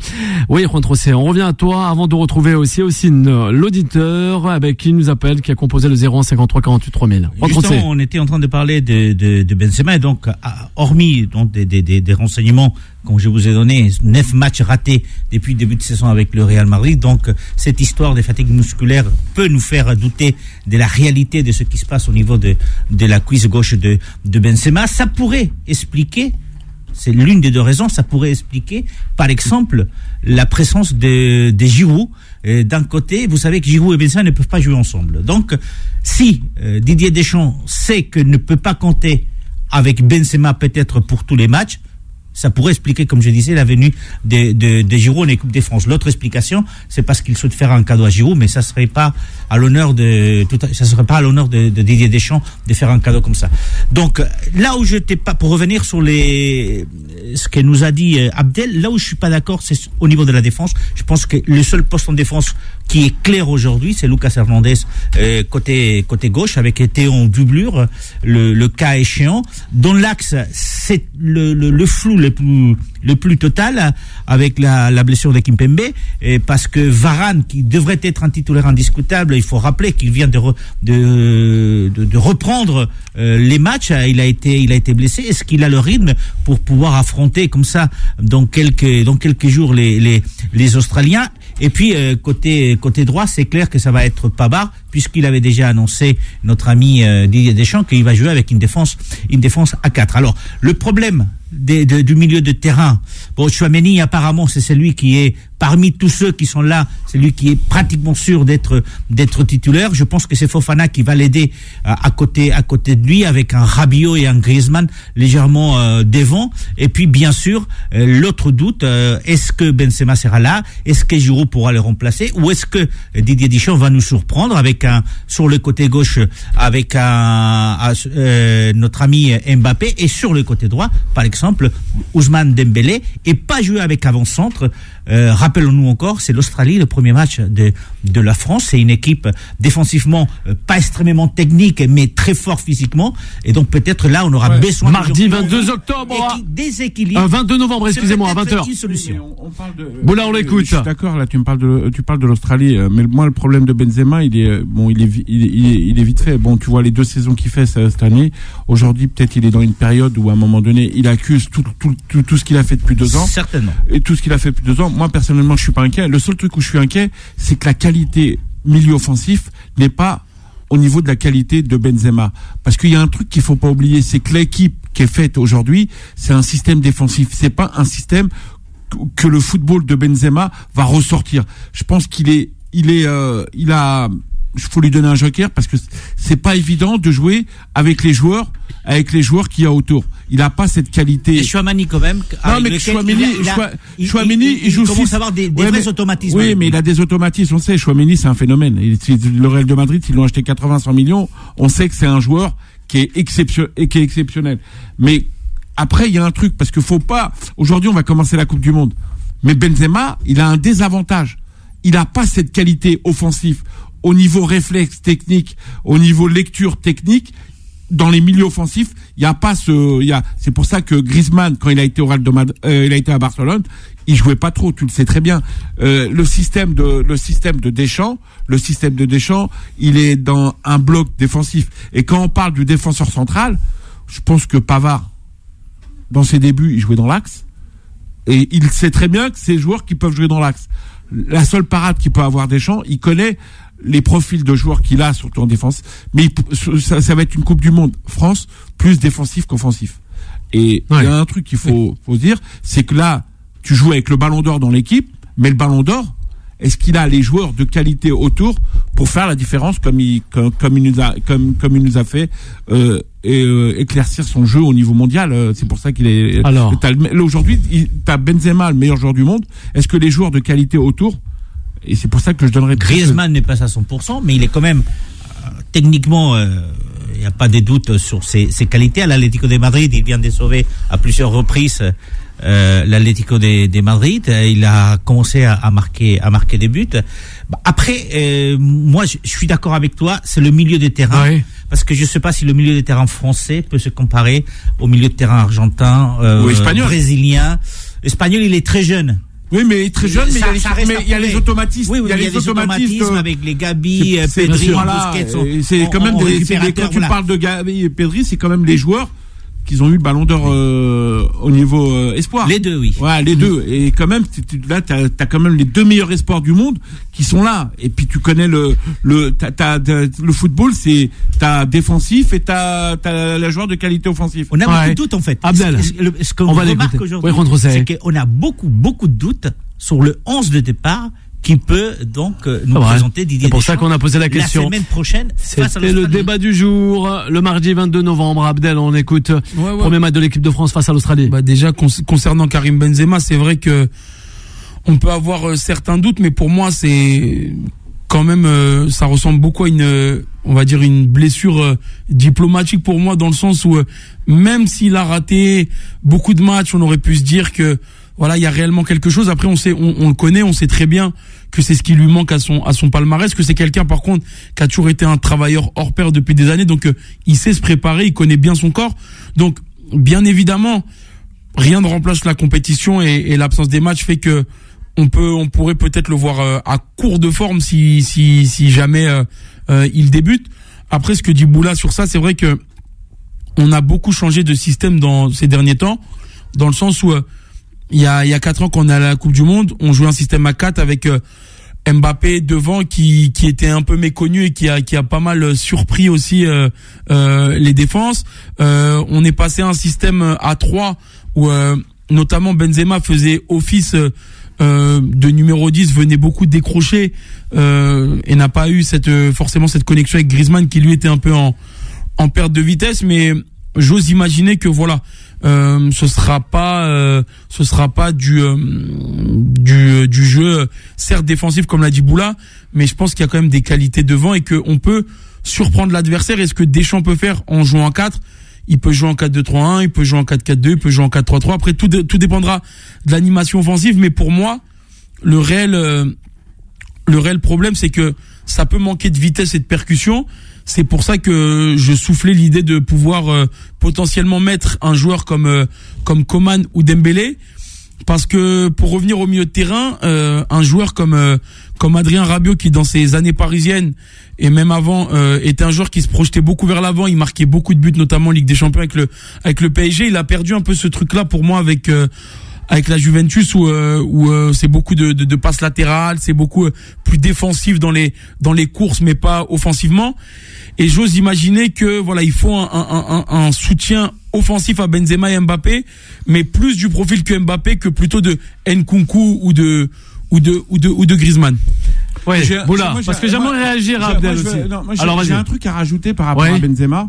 Oui, Juan Trocé, on revient à toi avant de retrouver aussi l'auditeur avec qui nous appelle, qui a composé le 01 53 48 3000. Justement, on était en train de parler de Benzema et donc, hormis donc, des renseignements comme je vous ai donné, 9 matchs ratés depuis le début de saison avec le Real Madrid. Donc, cette histoire des fatigues musculaires peut nous faire douter de la réalité de ce qui se passe au niveau de la cuisse gauche de Benzema. Ça pourrait expliquer, c'est l'une des deux raisons, ça pourrait expliquer, par exemple, la présence de Giroud. D'un côté, vous savez que Giroud et Benzema ne peuvent pas jouer ensemble. Donc, si Didier Deschamps sait que ne peut pas compter avec Benzema peut-être pour tous les matchs, ça pourrait expliquer, comme je disais, la venue de Giroud en équipe de France. L'autre explication, c'est parce qu'il souhaite faire un cadeau à Giroud, mais ça serait pas à l'honneur de Didier Deschamps de faire un cadeau comme ça. Donc, là où je n'étais pas, pour revenir sur ce que nous a dit Abdel, là où je suis pas d'accord, c'est au niveau de la défense. Je pense que le seul poste en défense qui est clair aujourd'hui, c'est Lucas Hernandez, côté gauche, avec Théo en doublure, le cas échéant. Dans l'axe, c'est le flou le plus total, avec la blessure de Kimpembe, parce que Varane, qui devrait être un titulaire indiscutable, il faut rappeler qu'il vient de reprendre les matchs. Il a été blessé. Est-ce qu'il a le rythme pour pouvoir affronter comme ça dans quelques jours les Australiens? Et puis côté droit, c'est clair que ça va être Pavard, puisqu'il avait déjà annoncé, notre ami Didier Deschamps, qu'il va jouer avec une défense à 4. Alors le problème du milieu de terrain, bon, Tchouaméni apparemment c'est celui qui est parmi tous ceux qui sont là, c'est lui qui est pratiquement sûr d'être titulaire. Je pense que c'est Fofana qui va l'aider à côté de lui, avec un Rabiot et un Griezmann légèrement devant. Et puis bien sûr l'autre doute, est-ce que Benzema sera là, est-ce que Giroud pourra le remplacer, ou est-ce que Didier Deschamps va nous surprendre avec sur le côté gauche avec notre ami Mbappé, et sur le côté droit par exemple Ousmane Dembélé, et pas jouer avec avant-centre. Rappelons-nous encore, c'est l'Australie, le premier match de la France. C'est une équipe défensivement pas extrêmement technique, mais très fort physiquement. Et donc peut-être là, on aura besoin. Mardi 22 octobre. Déséquilibre. 22 novembre, excusez-moi, à 20h. Une solution. Bon, là, on l'écoute. Je suis d'accord, là, tu parles de l'Australie, mais moi, le problème de Benzema, il est vite fait. Bon, tu vois les 2 saisons qu'il fait cette année. Aujourd'hui, peut-être il est dans une période où à un moment donné, il accuse tout ce qu'il a fait depuis 2 ans. Certainement. Et tout ce qu'il a fait depuis 2 ans. Moi, personnellement, je suis pas inquiet. Le seul truc où je suis inquiet, c'est que la qualité milieu offensif n'est pas au niveau de la qualité de Benzema. Parce qu'il y a un truc qu'il faut pas oublier, c'est que l'équipe qui est faite aujourd'hui, c'est un système défensif. C'est pas un système que le football de Benzema va ressortir. Je pense qu'il a faut lui donner un joker parce que c'est pas évident de jouer avec les joueurs qu'il y a autour. Il a pas cette qualité. Et Chouamani quand même. Non mais Chouamani, il joue commence à avoir des vrais automatismes. Oui, mais il a des automatismes. On sait, Chouamani c'est un phénomène. Le Real de Madrid, ils l'ont acheté 80-100 millions. On sait que c'est un joueur qui est exceptionnel. Mais après, il y a un truc parce que faut pas. Aujourd'hui, on va commencer la Coupe du Monde. Mais Benzema, il a un désavantage. Il a pas cette qualité offensive au niveau réflexe technique, au niveau lecture technique. Dans les milieux offensifs, il y a pas c'est pour ça que Griezmann, quand il a été il a été à Barcelone, il jouait pas trop, tu le sais très bien. Le système de Deschamps, il est dans un bloc défensif. Et quand on parle du défenseur central, je pense que Pavard, dans ses débuts, il jouait dans l'axe. Et il sait très bien que c'est les joueurs qui peuvent jouer dans l'axe. La seule parade qu'il peut avoir Deschamps, il connaît les profils de joueurs qu'il a, surtout en défense. Mais ça va être une Coupe du Monde France plus défensif qu'offensif. Et il y a un truc qu'il faut dire, c'est que là, tu joues avec le Ballon d'Or dans l'équipe, mais le Ballon d'Or, est-ce qu'il a les joueurs de qualité autour pour faire la différence comme il nous a fait éclaircir son jeu au niveau mondial. C'est pour ça qu'il est. Alors, aujourd'hui, t'as Benzema, le meilleur joueur du monde. Est-ce que les joueurs de qualité autour? Et c'est pour ça que je donnerais. Griezmann n'est pas à 100%, mais il est quand même techniquement. Il n'y a pas de doute sur ses qualités. À l'Atlético de Madrid, il vient de sauver à plusieurs reprises l'Atlético de Madrid. Il a commencé à marquer des buts. Après, moi, je suis d'accord avec toi. C'est le milieu de terrain, parce que je ne sais pas si le milieu de terrain français peut se comparer au milieu de terrain argentin, ou espagnol, brésilien. Espagnol, il est très jeune. Oui, mais très jeune, mais il y a les automatismes. Oui, il y a les automatismes avec les Gabi, Pedri, Busquets. C'est quand même quand tu parles de Gabi et Pedri, c'est quand même les joueurs qui ont eu le Ballon d'Or au niveau espoir. Les deux, oui. Ouais, les deux. Et quand même, là, t'as quand même les deux meilleurs espoirs du monde qui sont là. Et puis tu connais le football, c'est t'as défensif et t'as la joueur de qualité offensive. On a beaucoup de doutes en fait. Abdel, ce qu'on remarque aujourd'hui, c'est qu'on a beaucoup de doutes sur le 11 de départ qui peut donc nous présenter Didier Deschamps. C'est pour ça qu'on a posé la question. La semaine prochaine, c'était le débat du jour, le mardi 22 novembre. Abdel, on écoute premier match de l'équipe de France face à l'Australie. Déjà, concernant Karim Benzema, c'est vrai que on peut avoir certains doutes, mais pour moi, c'est quand même, ça ressemble beaucoup à on va dire une blessure diplomatique pour moi, dans le sens où même s'il a raté beaucoup de matchs, on aurait pu se dire que voilà, il y a réellement quelque chose. Après, on le connaît, on sait très bien que c'est ce qui lui manque à son palmarès, que c'est quelqu'un, par contre, qui a toujours été un travailleur hors pair depuis des années. Donc, il sait se préparer, il connaît bien son corps. Donc, bien évidemment, rien ne remplace la compétition et l'absence des matchs fait que on pourrait peut-être le voir à court de forme si jamais il débute. Après, ce que dit Boula sur ça, c'est vrai que on a beaucoup changé de système dans ces derniers temps, dans le sens où il y a 4 ans qu'on est à la Coupe du Monde, on jouait un système à 4 avec Mbappé devant qui était un peu méconnu et qui a pas mal surpris aussi les défenses. On est passé à un système à 3 où notamment Benzema faisait office de numéro 10, venait beaucoup décrocher et n'a pas eu forcément cette connexion avec Griezmann qui lui était un peu en perte de vitesse, mais j'ose imaginer que voilà, ce sera pas du jeu certes défensif comme l'a dit Boula, mais je pense qu'il y a quand même des qualités devant et que on peut surprendre l'adversaire. Et ce que Deschamps peut faire en jouant en 4, il peut jouer en 4-2-3-1, il peut jouer en 4-4-2, il peut jouer en 4-3-3. Après tout dépendra de l'animation offensive, mais pour moi le réel problème, c'est que ça peut manquer de vitesse et de percussion. C'est pour ça que je soufflais l'idée de pouvoir potentiellement mettre un joueur comme Coman ou Dembélé, parce que pour revenir au milieu de terrain, un joueur comme Adrien Rabiot, qui dans ses années parisiennes et même avant était un joueur qui se projetait beaucoup vers l'avant, il marquait beaucoup de buts, notamment en Ligue des Champions avec le PSG. Il a perdu un peu ce truc-là pour moi avec la Juventus où c'est beaucoup de passes latérales, c'est beaucoup plus défensif dans les courses, mais pas offensivement. Et j'ose imaginer que voilà, il faut un soutien offensif à Benzema et Mbappé, mais plus du profil que Mbappé que plutôt de Nkunku ou de Griezmann. Ouais, Boula, parce que j'aimerais réagir à Abdel aussi. Alors, j'ai un truc à rajouter par rapport à Benzema.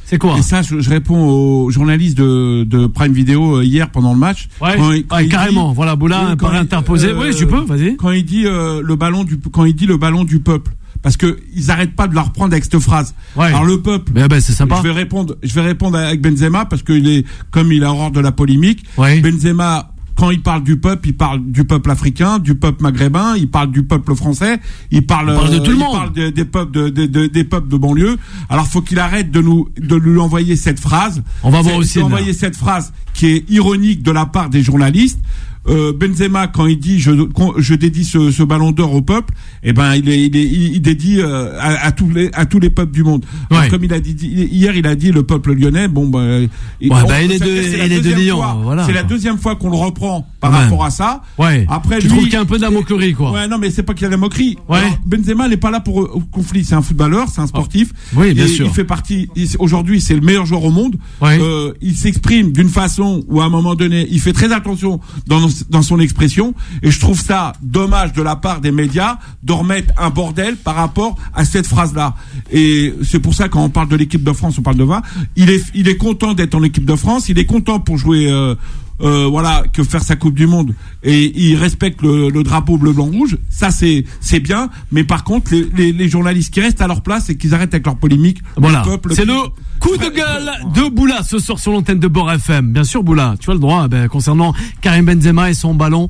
C'est quoi? Et ça, je réponds aux journalistes de Prime Video hier pendant le match. Ouais, carrément. Dit, voilà, Boula, paraît interposé. Oui, tu peux, vas-y. Quand il dit le ballon du peuple. Parce que ils arrêtent pas de la reprendre avec cette phrase. Ouais. Alors le peuple, c'est sympa. Je vais répondre avec Benzema parce qu'il est comme il a horreur de la polémique. Ouais. Benzema, quand il parle du peuple africain, du peuple maghrébin, il parle du peuple français, il parle de tout le monde. Il parle des peuples des peuples de banlieue. Alors faut qu'il arrête de lui envoyer cette phrase. On va voir aussi envoyer cette phrase qui est ironique de la part des journalistes. Benzema, quand il dit je dédie ce ballon d'or au peuple, il dédie à tous les peuples du monde. Ouais. Alors, comme il a dit hier, il a dit le peuple lyonnais. Il est de Lyon. Voilà. C'est la deuxième fois qu'on le reprend par rapport à ça. Ouais. Après, tu trouves qu'il y a un peu de la moquerie, quoi. Ouais, non, mais c'est pas qu'il y a de la moquerie. Ouais. Alors, Benzema n'est pas là pour conflit. C'est un footballeur, c'est un sportif. Oui, bien sûr. Il fait partie. Aujourd'hui, c'est le meilleur joueur au monde. Ouais. Il s'exprime d'une façon où à un moment donné, il fait très attention dans son expression, et je trouve ça dommage de la part des médias de remettre un bordel par rapport à cette phrase-là. Et c'est pour ça quand on parle de l'équipe de France, on parle de VAR. Il est content d'être en équipe de France, il est content pour jouer que faire sa Coupe du Monde, et il respecte le drapeau bleu blanc rouge. Ça c'est bien, mais par contre les journalistes qui restent à leur place et qu'ils arrêtent avec leur polémique. Voilà. C'est le coup de gueule de Boula ce soir sur l'antenne de Beurre FM. Bien sûr, Boula, tu as le droit concernant Karim Benzema et son ballon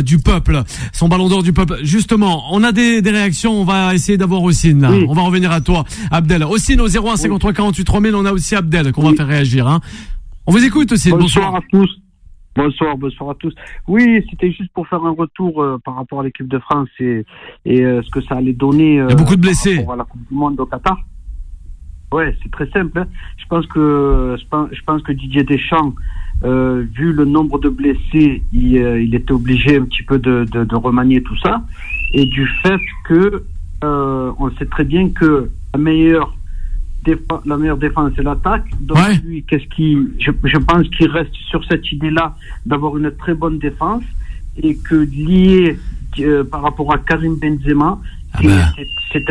du peuple, son ballon d'or du peuple. Justement, on a des réactions, on va essayer d'avoir Ossine là. Oui. On va revenir à toi, Abdel. Ossine au 01 53 48 3000, on a aussi Abdel qu'on va faire réagir. Hein. On vous écoute aussi. Bonsoir à tous. Bonsoir à tous. Oui, c'était juste pour faire un retour par rapport à l'équipe de France et ce que ça allait donner. Il y a beaucoup de blessés. Par rapport à la Coupe du Monde au Qatar. Ouais, c'est très simple. Hein. Je pense que Didier Deschamps, vu le nombre de blessés, il était obligé un petit peu de remanier tout ça, et du fait que on sait très bien que la meilleure défense c'est l'attaque. Donc lui, je pense qu'il reste sur cette idée-là d'avoir une très bonne défense, et que lié par rapport à Karim Benzema, c'est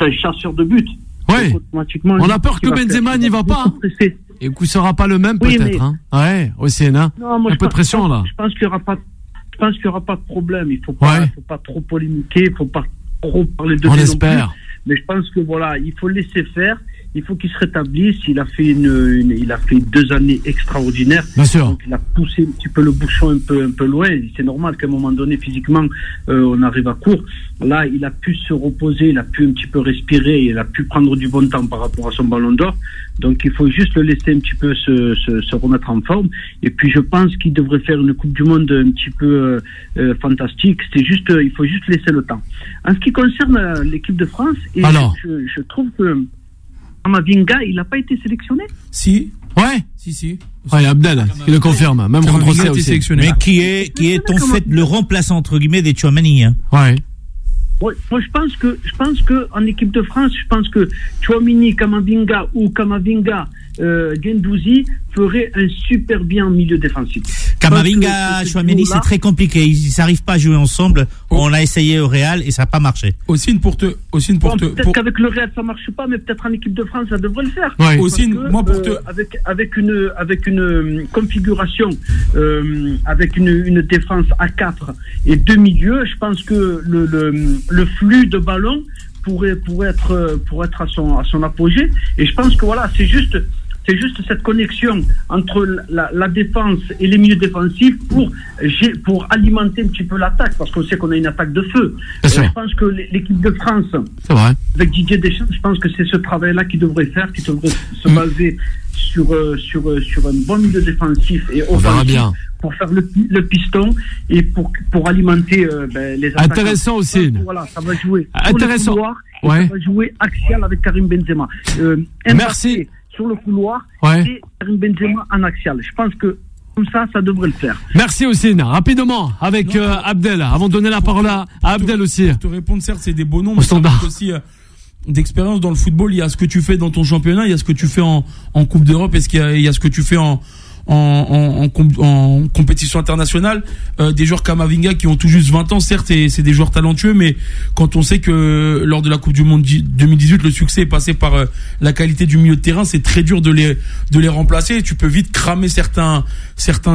un chasseur de but. Ouais. On a peur que Benzema n'y va pas. Et que ce sera pas le même peut-être. Hein. Ouais, aussi, hein. Un peu de pression là. Je pense qu'il y aura pas de problème. Il faut pas trop polémiquer, il faut pas trop parler de. On espère. Mais je pense que il faut laisser faire. Il faut qu'il se rétablisse. Il a fait 2 années extraordinaires. Bien sûr. Donc il a poussé un petit peu le bouchon un peu loin. C'est normal qu'à un moment donné, physiquement, on arrive à court. Là, il a pu se reposer, il a pu un petit peu respirer, il a pu prendre du bon temps par rapport à son ballon d'or. Donc il faut juste le laisser un petit peu se remettre en forme. Et puis je pense qu'il devrait faire une Coupe du Monde un petit peu fantastique. Il faut juste laisser le temps. En ce qui concerne l'équipe de France, je trouve que Kamavinga, il n'a pas été sélectionné. Si. Ouais. Si. Ouais, Abdel, il le confirme. Même Rondrosset aussi sélectionné. Mais qui est en fait le remplaçant entre guillemets des Tchouameni. Hein. Ouais. Ouais, moi je pense que en équipe de France, je pense que Tchouameni, Kamavinga ou Kamavinga, Guendouzi ferait un super bien en milieu défensif. Kamavinga, Tchouameni, c'est très compliqué. Ils n'arrivent pas à jouer ensemble. On l'a essayé au Real et ça n'a pas marché. Peut-être qu'avec le Real ça marche pas, mais peut-être en équipe de France ça devrait le faire. Ouais. Avec une configuration, avec une défense à 4 et 2 milieux, je pense que le flux de ballon pourrait être à son apogée. Et je pense que c'est juste cette connexion entre la défense et les milieux défensifs pour alimenter un petit peu l'attaque, parce qu'on sait qu'on a une attaque de feu. Je pense que l'équipe de France, avec Didier Deschamps, je pense que c'est ce travail-là qu'il devrait faire, qui devrait se baser sur un bon milieu défensif et offensif pour faire le piston et pour alimenter les attaques. Intéressant aussi. Ça va jouer intéressant. Sur le couloir, ça va jouer axial avec Karim Benzema. Merci. Sur le couloir et Karim Benzema en axial. Je pense que comme ça devrait le faire. Merci Ossine. Rapidement avec Abdel, avant de donner la parole à Abdel aussi. Pour te répondre, certes, c'est des beaux noms, mais ça manque aussi d'expérience dans le football. Il y a ce que tu fais dans ton championnat, il y a ce que tu fais en Coupe d'Europe, et il y a ce que tu fais en en compétition internationale. Des joueurs Kamavinga qui ont tout juste 20 ans, certes, et c'est des joueurs talentueux, mais quand on sait que lors de la Coupe du Monde 2018, le succès est passé par la qualité du milieu de terrain, c'est très dur de les remplacer. Tu peux vite cramer certains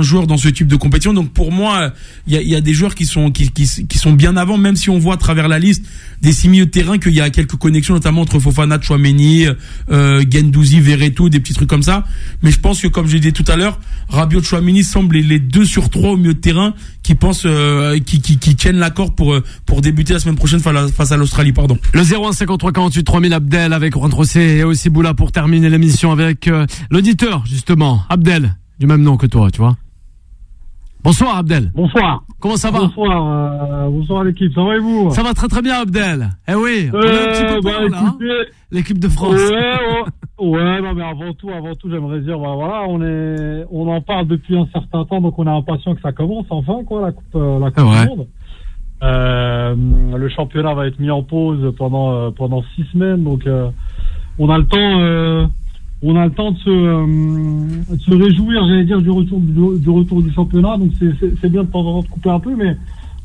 joueurs dans ce type de compétition. Donc pour moi, il y a des joueurs qui sont bien avant, même si on voit à travers la liste des 6 milieux de terrain qu'il y a quelques connexions, notamment entre Fofana, Tchouaméni, Guendouzi, Verretou, des petits trucs comme ça. Mais je pense que, comme je l'ai dit tout à l'heure, Rabiot, Tchouaméni semblent les 2 sur 3 au milieu de terrain qui pensent, qui tiennent l'accord pour débuter la semaine prochaine face à l'Australie, pardon. Le 01 53 48 3000 Abdel avec Juan Trocé et aussi Boula pour terminer l'émission avec l'auditeur, justement, Abdel, du même nom que toi, tu vois. Bonsoir Abdel. Bonsoir. Comment ça va? Bonsoir l'équipe, ça va et vous? Ça va très très bien Abdel. Eh oui, on a un petit peu peur là, hein, l'équipe de France. Ouais, non mais avant tout, j'aimerais dire, voilà, on en parle depuis un certain temps, donc on est impatient que ça commence enfin, quoi, la coupe du Monde. Le championnat va être mis en pause pendant 6 semaines, donc on a le temps de se réjouir, j'allais dire, du retour du championnat. Donc c'est bien de temps en temps de couper un peu, mais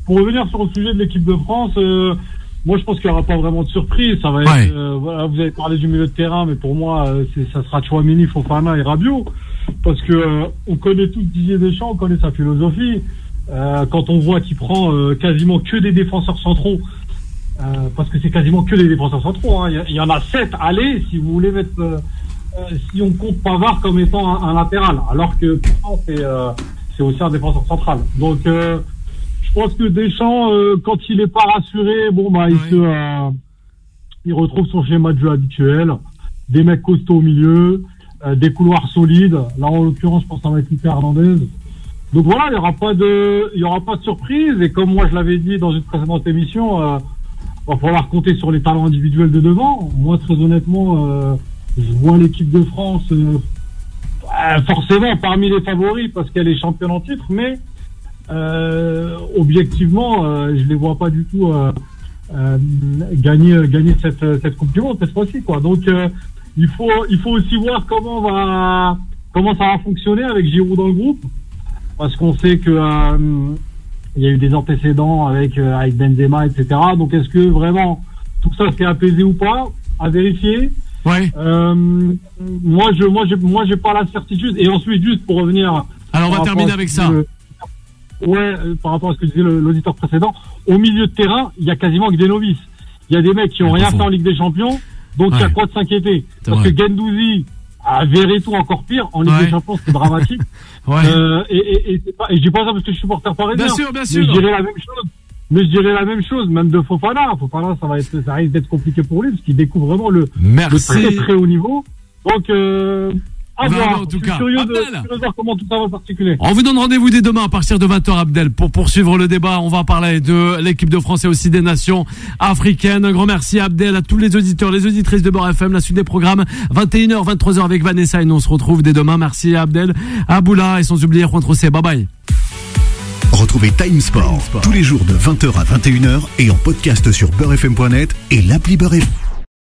pour revenir sur le sujet de l'équipe de France, moi je pense qu'il n'y aura pas vraiment de surprise. Ça va être, voilà, vous avez parlé du milieu de terrain, mais pour moi ça sera Tchouaméni, Fofana et Rabiot, parce que on connaît tous Didier Deschamps, on connaît sa philosophie. Quand on voit qu'il prend quasiment que des défenseurs centraux, parce que c'est quasiment que des défenseurs centraux, hein. Il y en a 7 allez, si vous voulez mettre si on compte Pavard comme étant un latéral, alors que pourtant c'est aussi un défenseur central. Donc je pense que Deschamps, quand il est pas rassuré, il retrouve son schéma de jeu habituel, des mecs costauds au milieu, des couloirs solides. Là en l'occurrence, je pense que ça va être Lucas Hernandez. Donc voilà, il y aura pas de surprise, et comme moi je l'avais dit dans une précédente émission, va falloir compter sur les talents individuels de devant. Moi très honnêtement, je vois l'équipe de France forcément parmi les favoris parce qu'elle est championne en titre, mais objectivement, je les vois pas du tout gagner cette Coupe du Monde cette fois-ci, quoi. Donc il faut aussi voir comment ça va fonctionner avec Giroud dans le groupe, parce qu'on sait que il y a eu des antécédents avec Benzema, etc. Donc est-ce que vraiment tout ça s'est apaisé ou pas, à vérifier. Ouais. Moi j'ai pas la certitude. Et ensuite, juste pour revenir. Alors on va terminer avec ça. Par rapport à ce que disait l'auditeur précédent, au milieu de terrain, il y a quasiment que des novices. Il y a des mecs qui ont rien fait en Ligue des Champions, donc il y a quoi de s'inquiéter. Parce que Guendouzi a Verretou encore pire en Ligue des Champions, c'est dramatique. Et je dis pas ça parce que je suis supporter parisien. Bien sûr. Mais je dirais la même chose, même de Fofana. Fofana, ça risque d'être compliqué pour lui, parce qu'il découvre vraiment le très très haut niveau. Donc, à voir. En tout cas, curieux de voir comment tout ça va s'articuler. On vous donne rendez-vous dès demain à partir de 20h, Abdel, pour poursuivre le débat. On va parler de l'équipe de France et aussi des nations africaines. Un grand merci, Abdel, à tous les auditeurs, les auditrices de Beurre FM. La suite des programmes, 21h, 23h avec Vanessa, et nous on se retrouve dès demain. Merci, Abdel, à Boula, et sans oublier Juan Trocé. Bye bye. Retrouvez Time Sport tous les jours de 20h à 21h et en podcast sur beurrefm.net et l'appli Beurre FM.